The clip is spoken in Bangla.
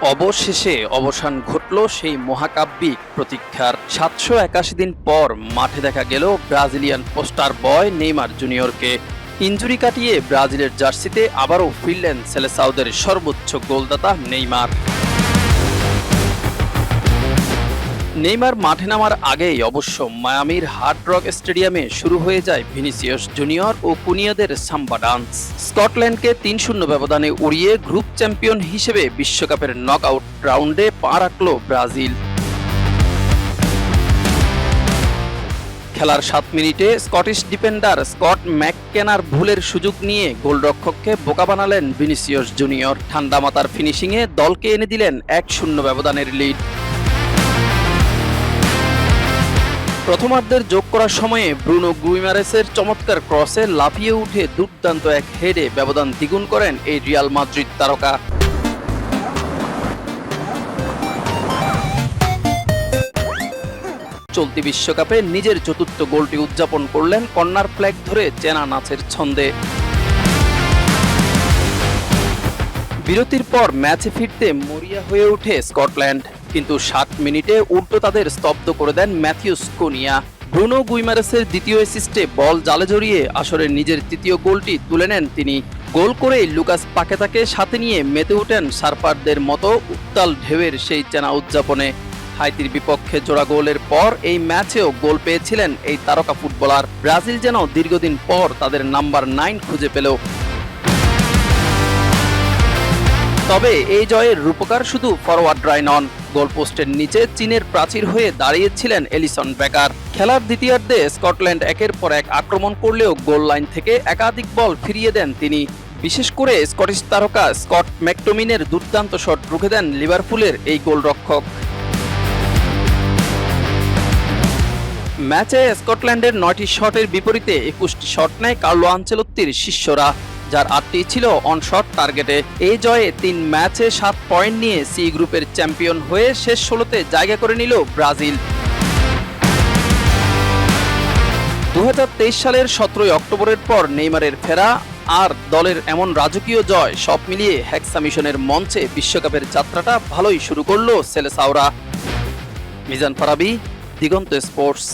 অবশেষে অবসান ঘটল সেই মহাকাব্যিক প্রতীক্ষার। ৭৮১ দিন পর মাঠে দেখা গেল ব্রাজিলিয়ান পোস্টার বয় নেইমার জুনিয়রকে। ইনজুরি কাটিয়ে ব্রাজিলের জার্সিতে আবারও ফিরলেন সেলেসাওদের সর্বোচ্চ গোলদাতা নেইমার। নেইমার মাঠে নামার আগেই অবশ্য মায়ামির হার্ড রক স্টেডিয়ামে শুরু হয়ে যায় ভিনিসিয়াস জুনিয়র ও কুনিয়াদের সাম্বা ডান্স। স্কটল্যান্ডকে ৩-০ ব্যবধানে উড়িয়ে গ্রুপ চ্যাম্পিয়ন হিসেবে বিশ্বকাপের নকআউট রাউন্ডে পা রাখল ব্রাজিল। খেলার ৭ মিনিটে স্কটিশ ডিফেন্ডার স্কট ম্যাককেনার ভুলের সুযোগ নিয়ে গোলরক্ষককে বোকা বানালেন ভিনিসিয়াস জুনিয়র। ঠান্ডা মাথার ফিনিশিংয়ে দলকে এনে দিলেন ১-০ ব্যবধানের লিড। প্রথমার্ধের যোগ করার সময়ে ব্রুনো গুইমারেসের চমৎকার ক্রসে লাফিয়ে উঠে দুর্দান্ত এক হেডে ব্যবধান দ্বিগুণ করেন এই রিয়াল মাদ্রিদ তারকা। চলতি বিশ্বকাপে নিজের চতুর্থ গোলটি উদযাপন করলেন কর্নার ফ্ল্যাগ ধরে চেনা নাচের ছন্দে। বিরতির পর ম্যাচে ফিরতে মরিয়া হয়ে ওঠে স্কটল্যান্ড, কিন্তু ৬০ মিনিটে উল্টো তাদের স্তব্ধ করে দেন ম্যাথিউস কুনিয়া। ব্রুনো গুইমারেসের দ্বিতীয় অ্যাসিস্টে বল জালে জড়িয়ে আসরের নিজের তৃতীয় গোলটি তুলে নেন তিনি। গোল করেই লুকাস পাকেতাকে সাথে নিয়ে মেতে ওঠেন সার্ফারদের মতো উত্তাল ঢেউয়ের সেই চেনা উদযাপনে। হাইতির বিপক্ষে জোড়া গোলের পর এই ম্যাচেও গোল পেয়েছিলেন এই তারকা ফুটবলার। ব্রাজিল যেন দীর্ঘদিন পর তাদের নাম্বার ৯ খুঁজে পেল। তবে এই জয়ের রূপকার শুধু ফরওয়ার্ডরাই নন, গোলপোস্টের নিচে চীনের প্রাচীর হয়ে দাঁড়িয়েছিলেন এলিসন বেকার। খেলার দ্বিতীয়ার্ধে স্কটল্যান্ড একের পর এক আক্রমণ করলেও গোল লাইন থেকে একাধিক বল ফিরিয়ে দেন তিনি। বিশেষ করে স্কটিশ তারকা স্কট ম্যাকটোমিনের দুর্দান্ত শট রুখে দেন লিভারপুলের এই গোলরক্ষক। ম্যাচে স্কটল্যান্ডের ৯টি শটের বিপরীতে ২১টি শট নেয় কার্লো আনচেলত্তির শিষ্যরা, যার ৮টি ছিল অন শট টার্গেটে। এই জয়ে ৩ ম্যাচে ৭ পয়েন্ট নিয়ে সি গ্রুপের চ্যাম্পিয়ন হয়ে শেষ ১৬তে জায়গা করে নিল ব্রাজিল। ২০২৩ সালের ১৭ অক্টোবরের পর নেইমারের ফেরা আর দলের এমন রাজকীয় জয়, সব মিলিয়ে হেক্সা মিশনের মঞ্চে বিশ্বকাপের যাত্রাটা ভালোই শুরু করল সেলেসাওরা। মিজান ফারাবি, দিগন্ত স্পোর্টস।